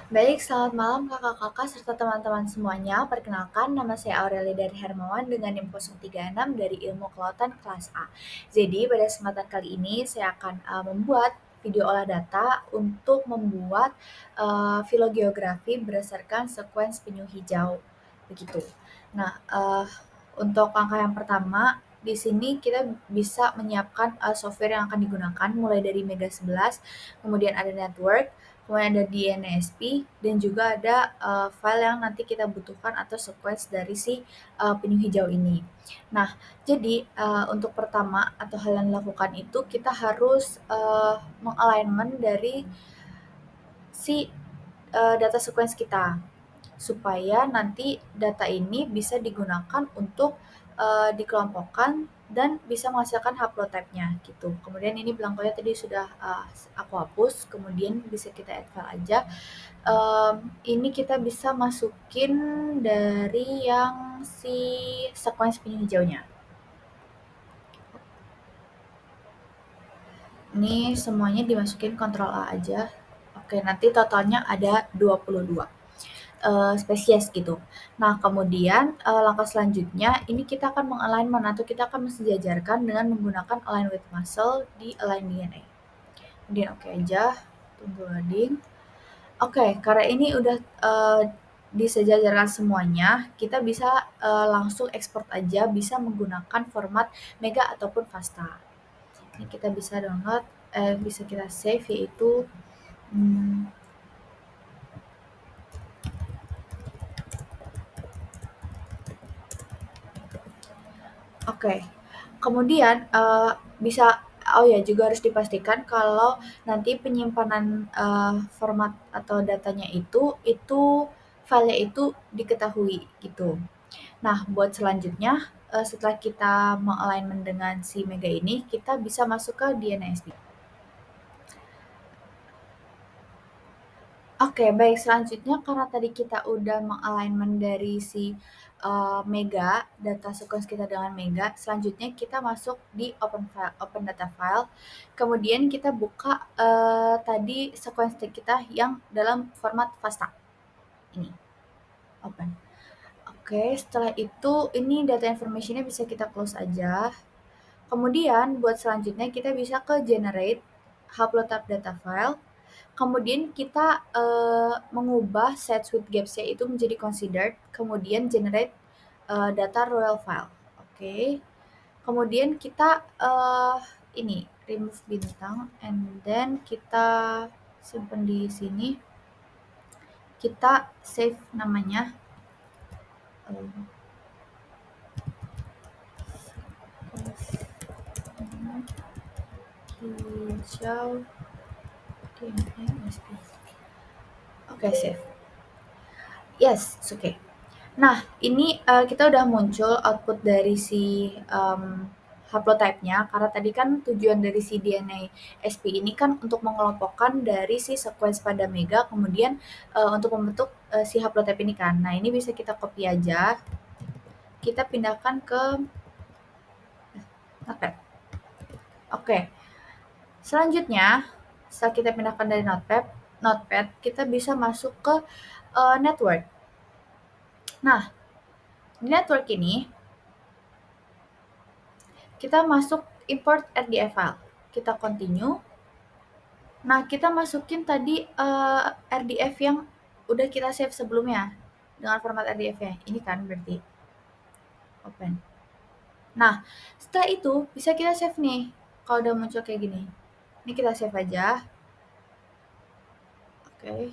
Baik, selamat malam kakak-kakak serta teman-teman semuanya. Perkenalkan, nama saya Aurelia dari Hermawan dengan NIM 036 dari Ilmu Kelautan kelas A. Jadi, pada kesempatan kali ini saya akan membuat video olah data untuk membuat filogeografi berdasarkan sekuens penyu hijau. Begitu. Nah, untuk langkah yang pertama, di sini kita bisa menyiapkan software yang akan digunakan mulai dari Mega 11, kemudian ada network, kemudian ada DNSP, dan juga ada file yang nanti kita butuhkan atau sequence dari si penyu hijau ini. Nah, jadi untuk pertama atau hal yang dilakukan itu kita harus mengalignment dari si data sequence kita supaya nanti data ini bisa digunakan untuk dikelompokkan dan bisa menghasilkan haplotype-nya gitu. Kemudian ini belangkonya tadi sudah aku hapus, kemudian bisa kita add file aja. Ini kita bisa masukin dari yang si sequence penyu hijaunya. Ini semuanya dimasukin Ctrl A aja. Oke, nanti totalnya ada 22 spesies gitu. Nah, kemudian langkah selanjutnya ini kita akan mengalignment atau kita akan mensejajarkan dengan menggunakan align with muscle di align DNA. Kemudian oke aja, tunggu loading. Oke, karena ini udah disejajarkan semuanya, kita bisa langsung ekspor aja, bisa menggunakan format Mega ataupun Fasta. Ini kita bisa download, bisa kita save yaitu Oke. Kemudian bisa juga harus dipastikan kalau nanti penyimpanan format atau datanya itu filenya itu diketahui gitu. Nah, buat selanjutnya setelah kita mengalignment dengan si Mega ini, kita bisa masuk ke DNSD. Oke, baik. Selanjutnya karena tadi kita udah mengalignment dari si Mega, data sequence kita dengan Mega, selanjutnya kita masuk di open data file. Kemudian kita buka tadi sequence kita yang dalam format FASTA. Ini, open. Oke, setelah itu ini data information-nya bisa kita close aja. Kemudian buat selanjutnya kita bisa ke generate haplotype data file. Kemudian kita mengubah set with gaps-nya itu menjadi considered, kemudian generate data royal file. Oke. Kemudian kita ini remove bintang and then kita simpan di sini. Kita save namanya hijau DNSP. Oke, save. Yes, oke. Okay. Nah, ini kita udah muncul output dari si haplotype-nya, karena tadi kan tujuan dari si DNA SP ini kan untuk mengelompokkan dari si sequence pada Mega, kemudian untuk membentuk si haplotype ini kan. Nah, ini bisa kita copy aja, kita pindahkan ke Notepad. Oke. Selanjutnya, setelah kita pindahkan dari Notepad, kita bisa masuk ke network. Nah, di network ini kita masuk import RDF file. Kita continue. Nah, kita masukin tadi RDF yang udah kita save sebelumnya dengan format RDF-nya. Ini kan berarti open. Nah, setelah itu bisa kita save nih. Kalau udah muncul kayak gini. Ini kita save aja. Oke.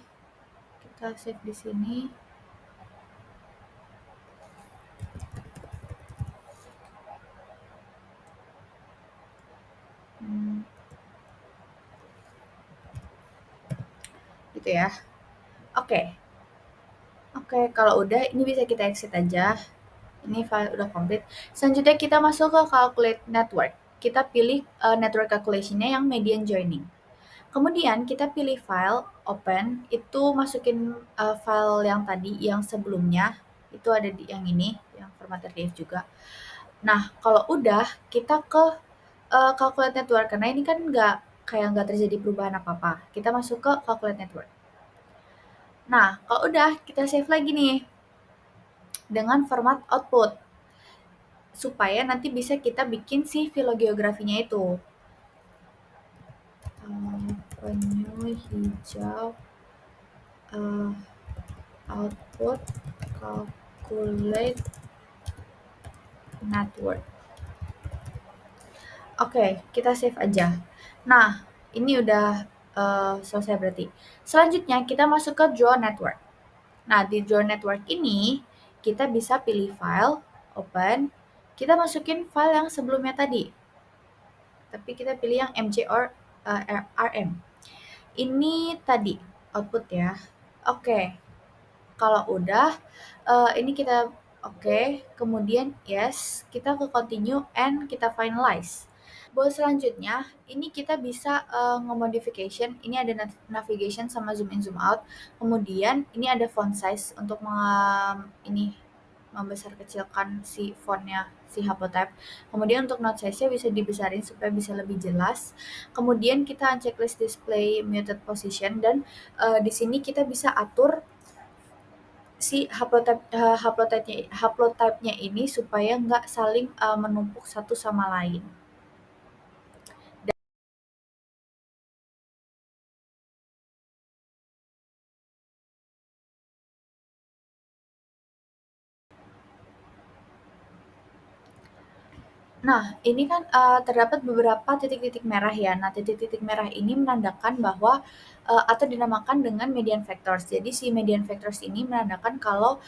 Kita save di sini. Gitu ya. Oke. Oke, kalau udah ini bisa kita exit aja. Ini file udah komplit. Selanjutnya kita masuk ke calculate network. Kita pilih network calculation-nya yang median joining. Kemudian kita pilih file, open, itu masukin file yang tadi, yang sebelumnya, itu ada di yang ini, yang format RDF juga. Nah, kalau udah, kita ke calculate network, karena ini kan nggak terjadi perubahan apa-apa. Kita masuk ke calculate network. Nah, kalau udah kita save lagi nih dengan format output supaya nanti bisa kita bikin si filogeografinya itu. Penyu hijau output calculate network. Oke, kita save aja. Nah, ini udah selesai berarti. Selanjutnya kita masuk ke draw network. Nah, di draw network ini kita bisa pilih file, open, kita masukin file yang sebelumnya tadi. Tapi kita pilih yang mj or rm. Ini tadi output ya. Oke. Kalau udah ini kita oke, kemudian yes, kita ke continue and kita finalize. Buat selanjutnya, ini kita bisa nge-modification, ini ada navigation sama zoom in zoom out. Kemudian ini ada font size untuk ini membesar kecilkan si fontnya si haplotype. Kemudian untuk note size-nya bisa dibesarin supaya bisa lebih jelas. Kemudian kita checklist display muted position dan di sini kita bisa atur si haplotype-nya ini supaya nggak saling menumpuk satu sama lain. Nah, ini kan terdapat beberapa titik-titik merah ya. Nah, titik-titik merah ini menandakan bahwa atau dinamakan dengan median vectors. Jadi si median vectors ini menandakan kalau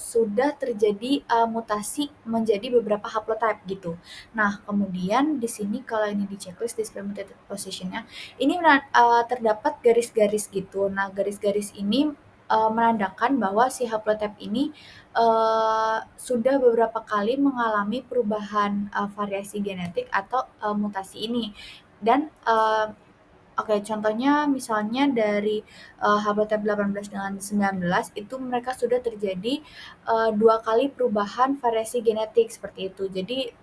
sudah terjadi mutasi menjadi beberapa haplotype gitu. Nah, kemudian di sini kalau ini di checklist display mutated position-nya, ini terdapat garis-garis gitu. Nah, garis-garis ini menandakan bahwa si haplotype ini sudah beberapa kali mengalami perubahan variasi genetik atau mutasi ini. Dan oke, contohnya misalnya dari haplotype 18 dengan 19 itu mereka sudah terjadi 2 kali perubahan variasi genetik seperti itu. Jadi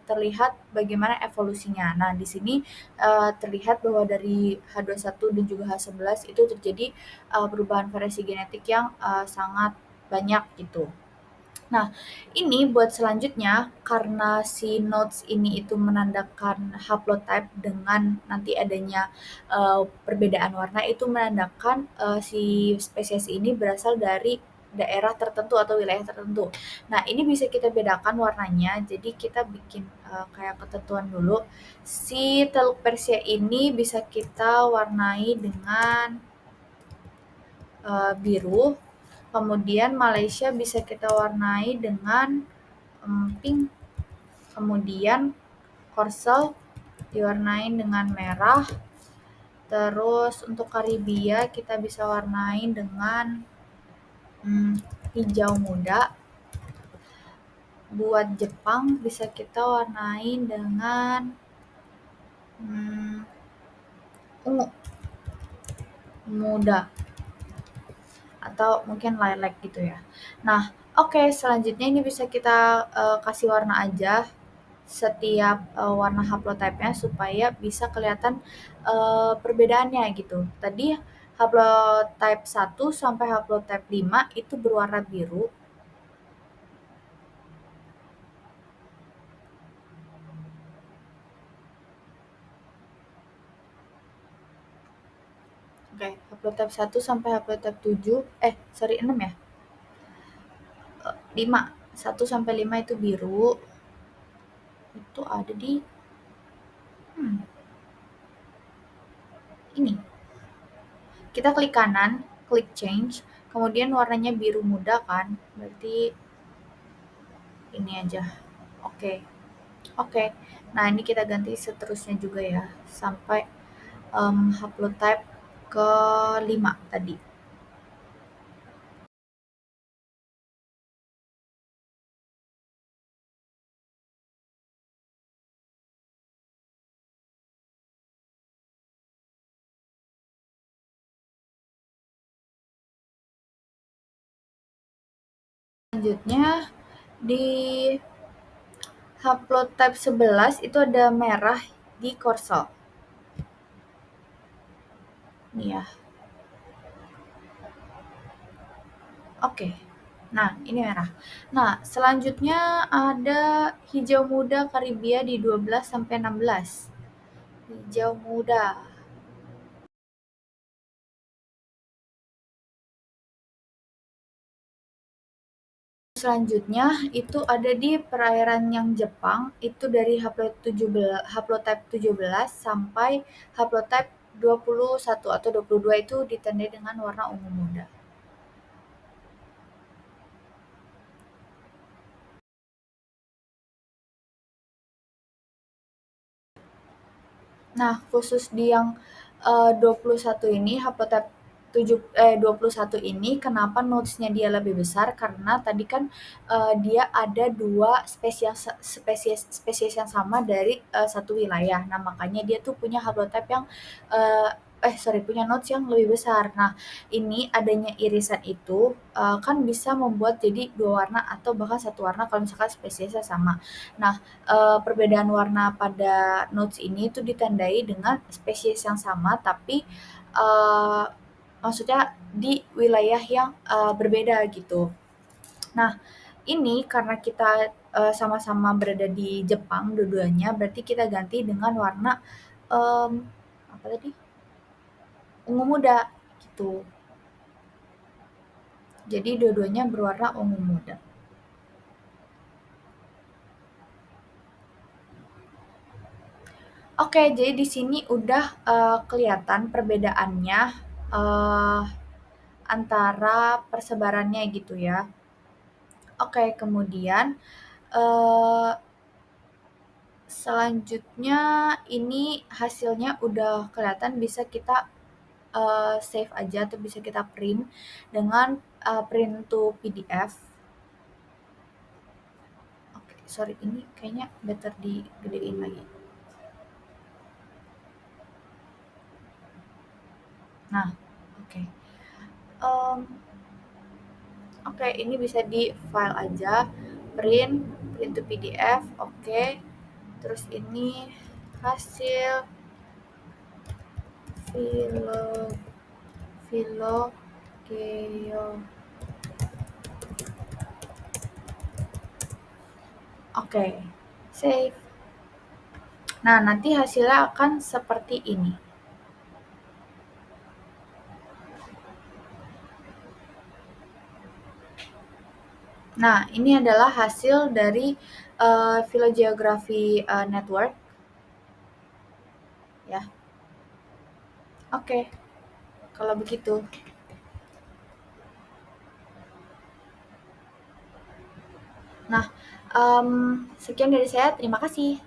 terlihat bagaimana evolusinya. Nah, di sini terlihat bahwa dari H21 dan juga H11 itu terjadi perubahan variasi genetik yang sangat banyak gitu. Nah, ini buat selanjutnya karena si nodes ini itu menandakan haplotype dengan nanti adanya perbedaan warna itu menandakan si spesies ini berasal dari daerah tertentu atau wilayah tertentu. Nah, ini bisa kita bedakan warnanya. Jadi kita bikin kayak ketentuan dulu. Si teluk Persia ini bisa kita warnai dengan biru. Kemudian Malaysia bisa kita warnai dengan pink. Kemudian Korsel diwarnain dengan merah. Terus untuk Karibia kita bisa warnain dengan hijau muda. Buat Jepang bisa kita warnain dengan ungu muda atau mungkin lilac gitu ya. Nah, oke, selanjutnya ini bisa kita kasih warna aja setiap warna haplotype-nya supaya bisa kelihatan perbedaannya gitu. Tadi haplotype 1 sampai haplotype 5 itu berwarna biru. Oke, haplotype 1 sampai haplotype 7, 6 ya? 5. 1 sampai 5 itu biru. Itu ada di ini. Kita klik kanan, klik change, kemudian warnanya biru muda kan, berarti ini aja. Oke. Oke. Nah, ini kita ganti seterusnya juga ya, sampai haplotype ke 5 tadi. Selanjutnya di haplotype 11 itu ada merah di korsel. Nih ya. Oke. Nah, ini merah. Nah, selanjutnya ada hijau muda Karibia di 12 sampai 16. Hijau muda. Selanjutnya itu ada di perairan yang Jepang, itu dari haplotype 17 sampai haplotype 21 atau 22 itu ditandai dengan warna ungu muda. Nah, khusus di yang 21 ini, haplotype 21 ini, kenapa notes-nya dia lebih besar? Karena tadi kan dia ada dua spesies yang sama dari satu wilayah. Nah, makanya dia tuh punya haplotype yang punya notes yang lebih besar. Nah, ini adanya irisan itu kan bisa membuat jadi dua warna atau bahkan satu warna kalau misalkan spesiesnya sama. Nah, perbedaan warna pada notes ini itu ditandai dengan spesies yang sama tapi uh, maksudnya di wilayah yang berbeda gitu. Nah, ini karena kita sama-sama berada di Jepang dua-duanya, berarti kita ganti dengan warna um, apa tadi? Ungu muda gitu. Jadi dua-duanya berwarna ungu muda. Oke, jadi di sini udah kelihatan perbedaannya uh, antara persebarannya gitu ya. Oke, kemudian uh, selanjutnya ini hasilnya udah kelihatan, bisa kita save aja atau bisa kita print dengan print to PDF. Oke, sorry ini kayaknya better digedein lagi. Nah, oke. Um, Oke, ini bisa di file aja, print, print to PDF, oke. Terus ini hasil filo filogeo. Oke, save. Nah, nanti hasilnya akan seperti ini. Nah, ini adalah hasil dari filogeography network ya. Oke, kalau begitu. Nah, sekian dari saya. Terima kasih.